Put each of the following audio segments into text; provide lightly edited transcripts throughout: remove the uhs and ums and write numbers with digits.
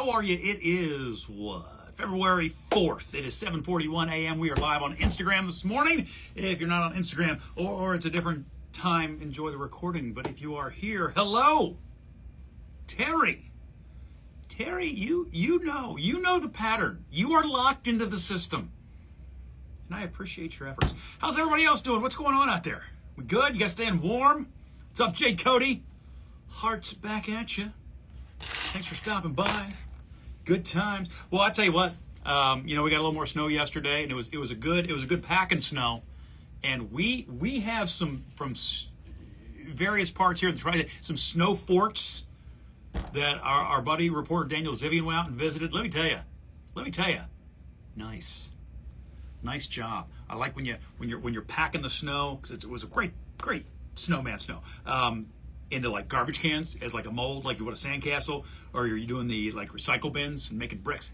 How are you? It is what? February 4th. It is 7:41 a.m. We are live on Instagram this morning. If you're not on Instagram or it's a different time, enjoy the recording. But if you are here, hello, Terry. Terry, you know the pattern. You are locked into the system. And I appreciate your efforts. How's everybody else doing? What's going on out there? We good? You guys staying warm? What's up, Jay Cody? Hearts back at you. Thanks for stopping by. Good times. Well, I tell you what, we got a little more snow yesterday, and it was a good pack of snow, and we have some from various parts here. Some snow forts that our buddy reporter Daniel Zivian went out and visited. Let me tell you, nice job. I like when you're packing the snow, because it was a great snowman snow. Into like garbage cans as like a mold, like you would a sandcastle, or you're doing the like recycle bins and making bricks.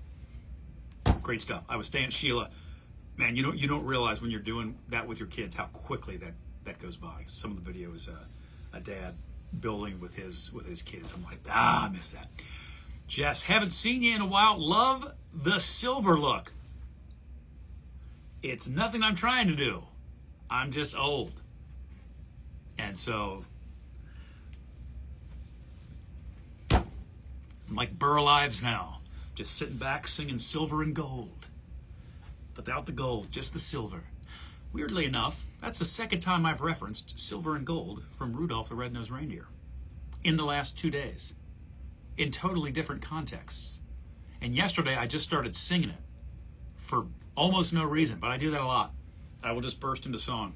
Great stuff. I was staying at Sheila. Man, you don't realize when you're doing that with your kids how quickly that goes by. Some of the video is a dad building with his kids. I'm like, I miss that. Jess, haven't seen you in a while. Love the silver look. It's nothing I'm trying to do. I'm just old. And so I'm like Burl Ives now, just sitting back singing silver and gold. Without the gold, just the silver. Weirdly enough, that's the second time I've referenced silver and gold from Rudolph the Red-Nosed Reindeer in the last 2 days, in totally different contexts. And yesterday I just started singing it for almost no reason, but I do that a lot. I will just burst into song.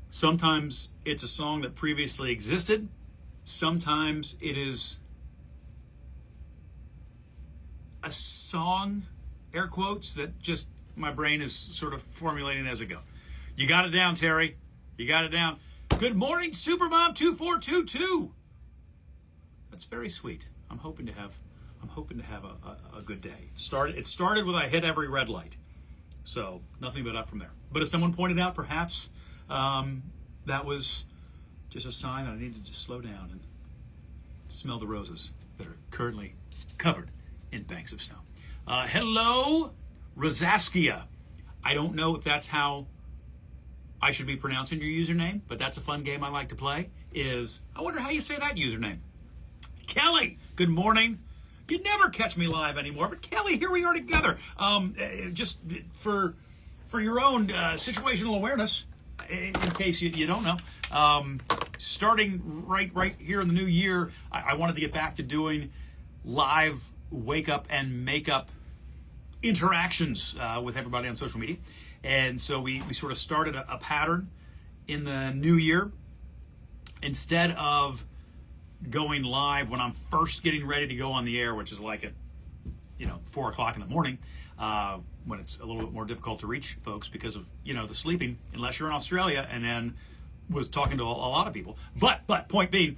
Sometimes it's a song that previously existed. Sometimes it is a song, air quotes, that just my brain is sort of formulating as I go. You got it down, Terry. You got it down. Good morning, Supermom2422. That's very sweet. I'm hoping to have a good day. It started with I hit every red light. So nothing but up from there. But as someone pointed out, perhaps that was just a sign that I needed to slow down and smell the roses that are currently covered in banks of snow. Hello, Rosaskia. I don't know if that's how I should be pronouncing your username, but that's a fun game I like to play. I wonder how you say that username. Kelly, good morning. You never catch me live anymore, but Kelly, here we are together. Just for your own situational awareness, in case you don't know, starting right here in the new year, I wanted to get back to doing live wake up and make up interactions with everybody on social media. And so we sort of started a pattern in the new year. Instead of going live when I'm first getting ready to go on the air, which is like at 4 o'clock in the morning, when it's a little bit more difficult to reach folks because of the sleeping, unless you're in Australia, and then was talking to a lot of people. But point being,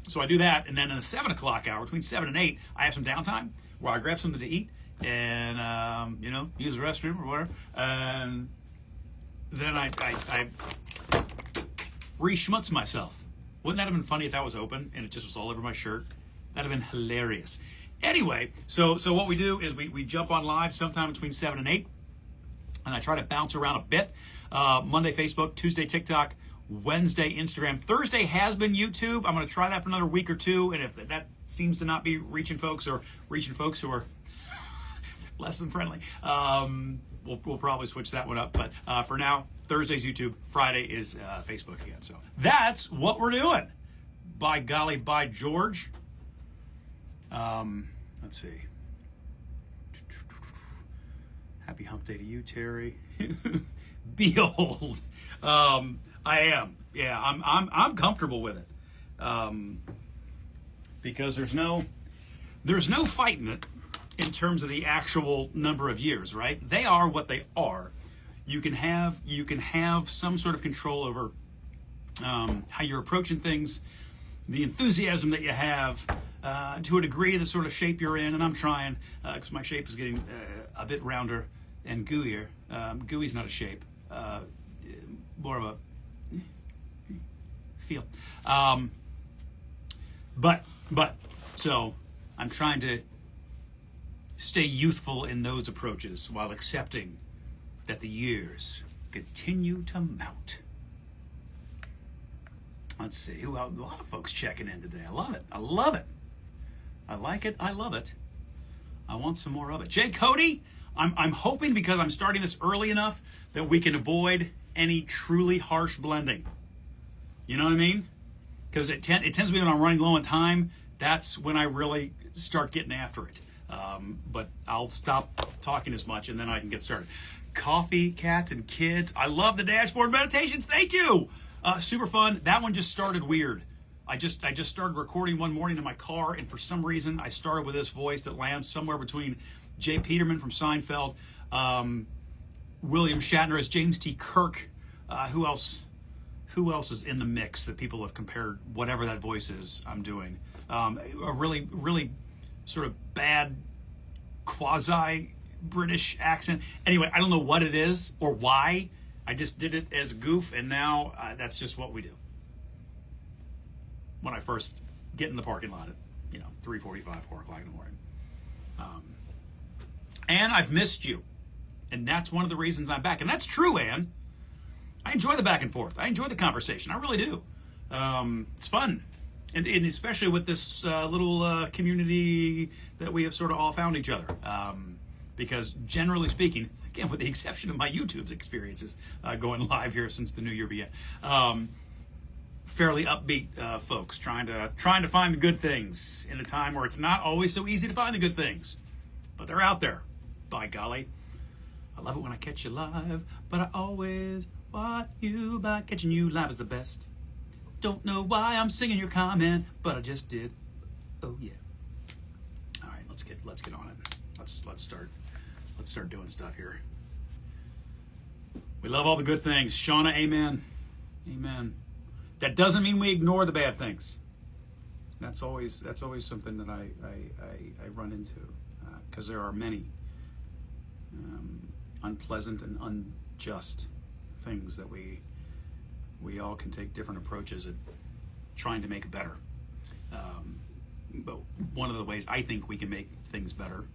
so I do that, and then in the 7 o'clock hour, between 7 and 8, I have some downtime where I grab something to eat and use the restroom or whatever, and then I re-schmutz myself. Wouldn't that have been funny if that was open and it just was all over my shirt? That'd have been hilarious. Anyway, so what we do is we jump on live sometime between 7 and 8, and I try to bounce around a bit. Monday, Facebook; Tuesday, TikTok; Wednesday, Instagram; Thursday has been YouTube. I'm going to try that for another week or two, and if that seems to not be reaching folks, or reaching folks who are less than friendly, we'll probably switch that one up. But for now, Thursday's YouTube, Friday is Facebook again. So that's what we're doing. By golly, by George. Let's see. Happy hump day to you, Terry. Behold. I am. Yeah, I'm comfortable with it. Because there's no fighting it in terms of the actual number of years, right? They are what they are. You can have some sort of control over how you're approaching things, the enthusiasm that you have, to a degree, the sort of shape you're in, and I'm trying, because my shape is getting a bit rounder and gooier. Gooey's not a shape, more of a feel. But so I'm trying to stay youthful in those approaches while accepting that the years continue to mount. Let's see. Well, a lot of folks checking in today. I love it. I love it. I like it. I love it. I want some more of it. Jay Cody, I'm hoping, because I'm starting this early enough, that we can avoid any truly harsh blending. You know what I mean? Because it tends to be when I'm running low on time, that's when I really start getting after it. But I'll stop talking as much and then I can get started. Coffee, cats, and kids. I love the dashboard meditations. Thank you. Super fun. That one just started weird. I just started recording one morning in my car, and for some reason I started with this voice that lands somewhere between Jay Peterman from Seinfeld, William Shatner as James T. Kirk. Who else is in the mix that people have compared whatever that voice is I'm doing? A really, really sort of bad quasi-British accent. Anyway, I don't know what it is or why. I just did it as a goof, and now that's just what we do. When I first get in the parking lot at 3:45, 4 o'clock in the morning. Ann, I've missed you. And that's one of the reasons I'm back. And that's true, Ann. I enjoy the back and forth. I enjoy the conversation. I really do. It's fun. And especially with this little community that we have sort of all found each other. Because generally speaking, again, with the exception of my YouTube's experiences going live here since the new year began, fairly upbeat folks trying to find the good things in a time where it's not always so easy to find the good things. But they're out there, by golly. I love it when I catch you live, but I always want you by catching you live is the best. Don't know why I'm singing your comment, but I just did. Oh yeah. All right, let's get on it. Let's start doing stuff here. We love all the good things. Shauna, amen. Amen. That doesn't mean we ignore the bad things. That's always something that I run into, because there are many unpleasant and unjust things that we all can take different approaches at trying to make it better. But one of the ways I think we can make things better,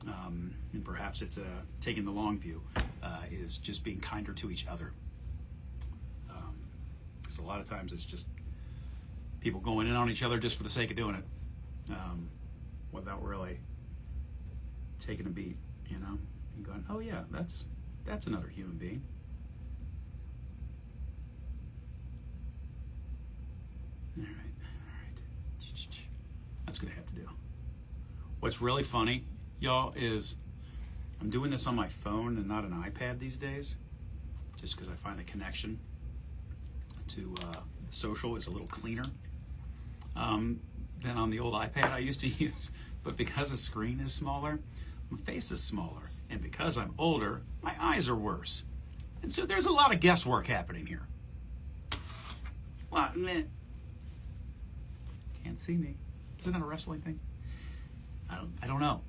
and perhaps it's taking the long view, is just being kinder to each other. Because a lot of times it's just people going in on each other just for the sake of doing it, without really taking a beat, and going, oh yeah, that's another human being. All right. That's gonna have to do. What's really funny, y'all, is I'm doing this on my phone and not an iPad these days, just because I find the connection to social is a little cleaner than on the old iPad I used to use. But because the screen is smaller, my face is smaller, and because I'm older, my eyes are worse. And so there's a lot of guesswork happening here. Well, can't see me. Is it not a wrestling thing? I don't know.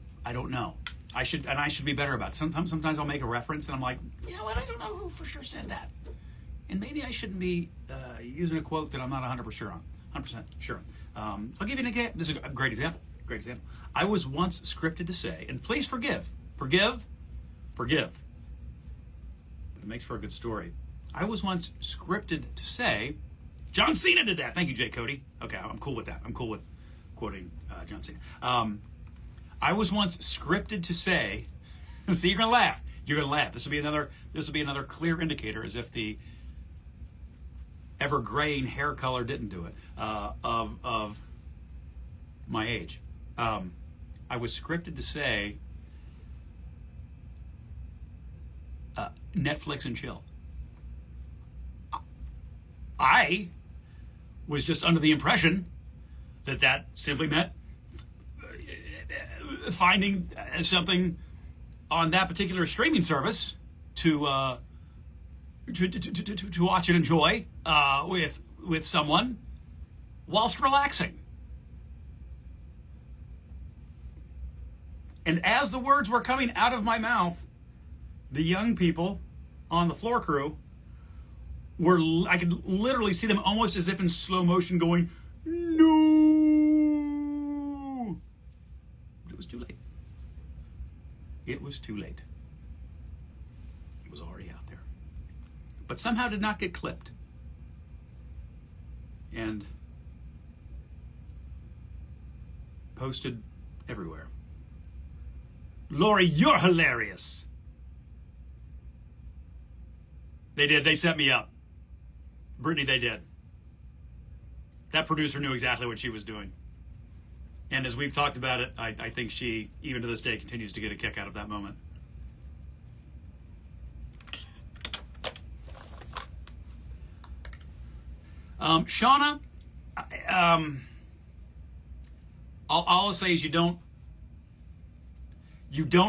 I should be better about it. Sometimes I'll make a reference and I'm like, you know what? I don't know who for sure said that. And maybe I shouldn't be using a quote that I'm not 100% sure on. I'll give you an example. This is a great example. I was once scripted to say, and please forgive. But it makes for a good story. I was once scripted to say, John Cena did that. Thank you, Jay Cody. Okay, I'm cool with that. I'm cool with quoting John Cena. I was once scripted to say, see, you're gonna laugh. This will be another clear indicator, as if the ever-graying hair color didn't do it, of my age. I was scripted to say Netflix and chill. I was just under the impression that simply meant finding something on that particular streaming service to watch and enjoy with someone whilst relaxing. And as the words were coming out of my mouth, the young people on the floor crew I could literally see them almost as if in slow motion going, no. too late. It was too late. It was already out there. But somehow did not get clipped. And posted everywhere. Lori, you're hilarious. They did. They set me up. Brittany, they did. That producer knew exactly what she was doing. And as we've talked about it, I think she, even to this day, continues to get a kick out of that moment. Shauna, all I'll say is you don't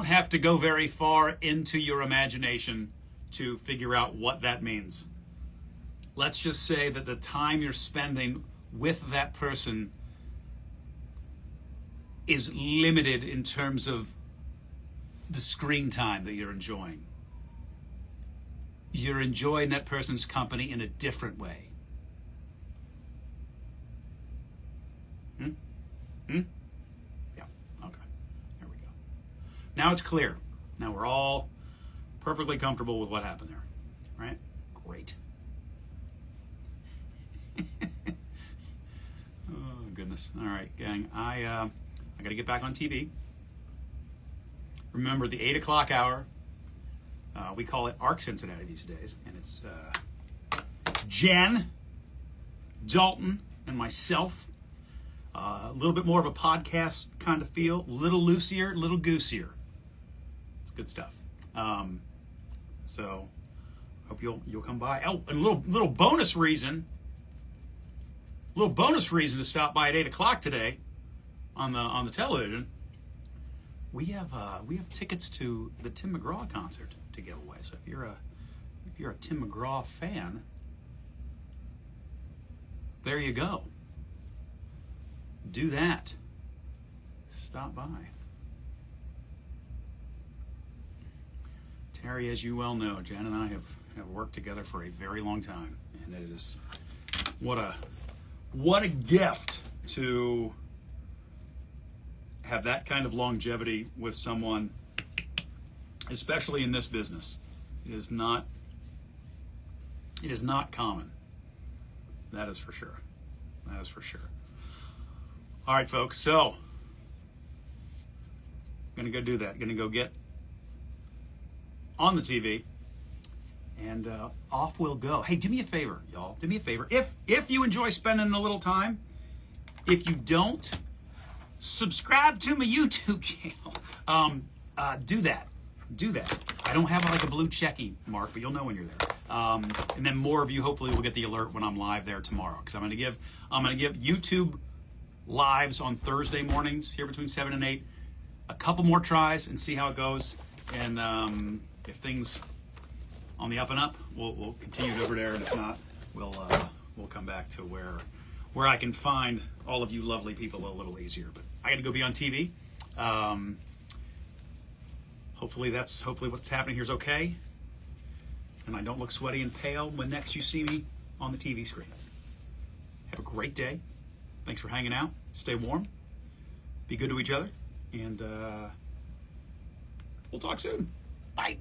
have to go very far into your imagination to figure out what that means. Let's just say that the time you're spending with that person is limited in terms of the screen time that you're enjoying. You're enjoying that person's company in a different way. Yeah, okay. There we go. Now it's clear. Now we're all perfectly comfortable with what happened there, right? Great. Oh, goodness. All right, gang. I got to get back on TV. Remember the 8 o'clock hour. We call it ARC Cincinnati these days, and it's Jen, Dalton, and myself. A little bit more of a podcast kind of feel, a little loosier, a little goosier. It's good stuff. So hope you'll come by. Oh, and a little bonus reason to stop by at 8 o'clock today on the television. We have tickets to the Tim McGraw concert to give away. So if you're a Tim McGraw fan, there you go. Do that. Stop by. Terry, as you well know, Jen and I have worked together for a very long time, and it is what a gift to have that kind of longevity with someone, especially in this business. It is not common. That is for sure. That is for sure. All right, folks, so I'm going to go do that. Going to go get on the TV, and off we'll go. Hey, do me a favor, y'all. Do me a favor. If you enjoy spending a little time, if you don't, subscribe to my YouTube channel. Do that. Do that. I don't have like a blue checky mark, but you'll know when you're there. And then more of you hopefully will get the alert when I'm live there tomorrow, because I'm going to give YouTube lives on Thursday mornings here between 7 and 8 a couple more tries and see how it goes. And if things on the up and up, we'll continue over there, and if not, we'll come back to where I can find all of you lovely people a little easier. But I got to go be on TV. Hopefully what's happening here is okay, and I don't look sweaty and pale when next you see me on the TV screen. Have a great day. Thanks for hanging out. Stay warm. Be good to each other. And we'll talk soon. Bye.